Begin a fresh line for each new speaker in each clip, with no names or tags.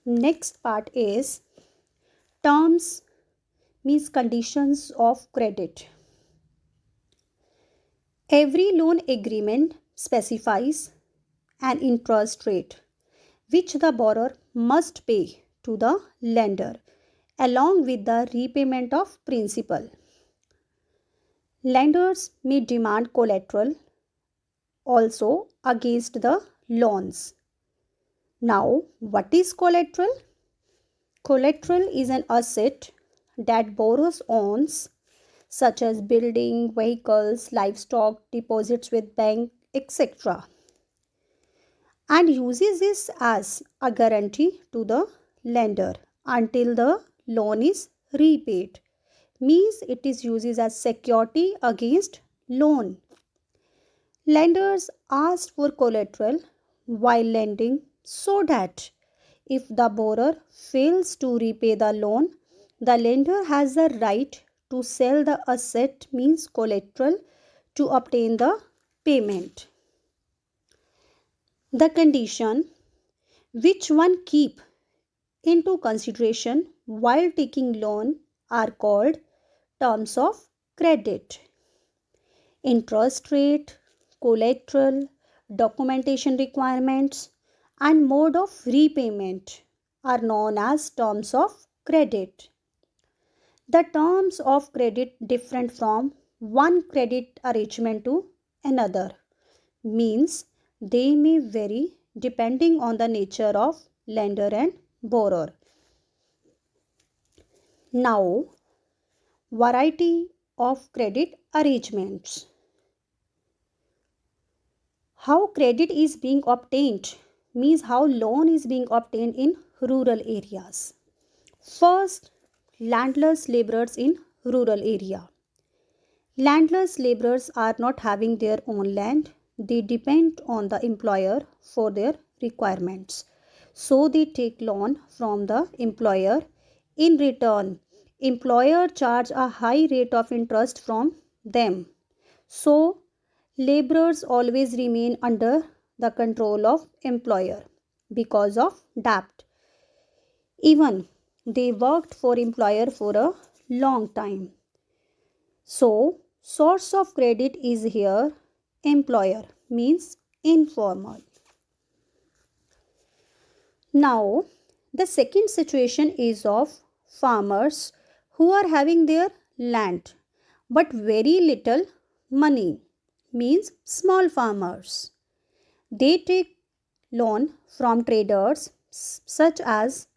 Next part is terms means conditions of credit. Every loan agreement specifies an interest rate which the borrower must pay to the lender along with the repayment of principal. Lenders may demand collateral also against the loans. Now, what is collateral? Collateral is an asset that borrowers owns such as building, vehicles, livestock, deposits with bank, etc. and uses this as a guarantee to the lender until the loan is repaid. Means it is used as security against loan. Lenders ask for collateral while lending so that if the borrower fails to repay the loan, the lender has the right to sell the asset means collateral to obtain the payment. The condition which one keep into consideration while taking loan are called terms of credit. Interest rate, collateral, documentation requirements, and mode of repayment are known as terms of credit. The terms of credit different from one credit arrangement to another means they may vary depending on the nature of lender and borrower. Now, variety of credit arrangements. How credit is being obtained means how loan is being obtained in rural areas. First, landless laborers in rural area. Landless laborers are not having their own land. They depend on the employer for their requirements. So they take loan from the employer. In return, employer charge a high rate of interest from them. So laborers always remain under the control of employer because of debt. Even they worked for employer for a long time. So source of credit is here employer means informal. Now the second situation is of farmers who are having their land but very little money means small farmers. They take loan from traders such as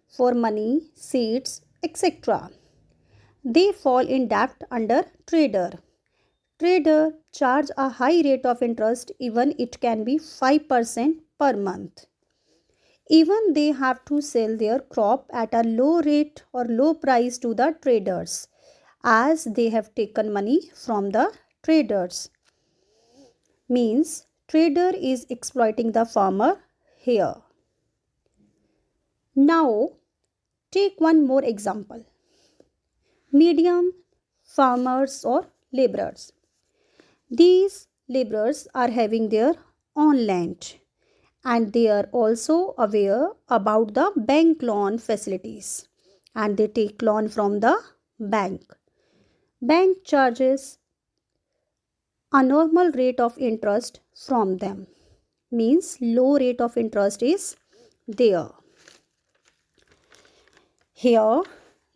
for money, seeds, etc. They fall in debt under trader. Trader charge a high rate of interest even it can be 5% per month. Even they have to sell their crop at a low rate or low price to the traders as they have taken money from the traders. Means trader is exploiting the farmer here. Now take one more example. Medium farmers or laborers. These laborers are having their own land and they are also aware about the bank loan facilities and they take loan from the bank. Bank charges a normal rate of interest from them means low rate of interest is there. Here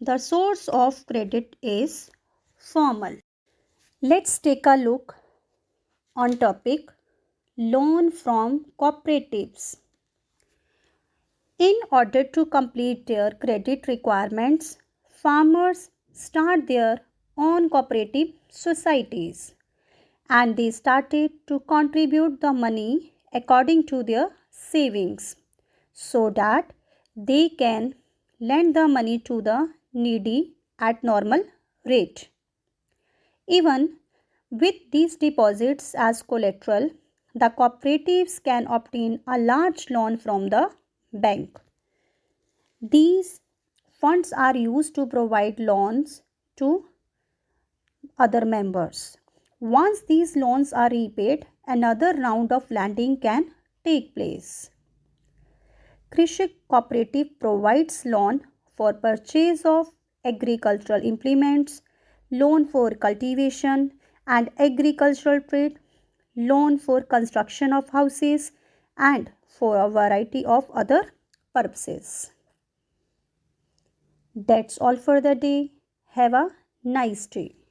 the source of credit is formal. Let's take a look on topic loan from cooperatives. In order to complete their credit requirements, farmers start their own cooperative societies and they started to contribute the money according to their savings so that they can lend the money to the needy at normal rate. Even with these deposits as collateral, the cooperatives can obtain a large loan from the bank. These funds are used to provide loans to other members. Once these loans are repaid, another round of lending can take place. Krishik Cooperative provides loan for purchase of agricultural implements, loan for cultivation and agricultural trade, loan for construction of houses, and for a variety of other purposes. That's all for the day. Have a nice day.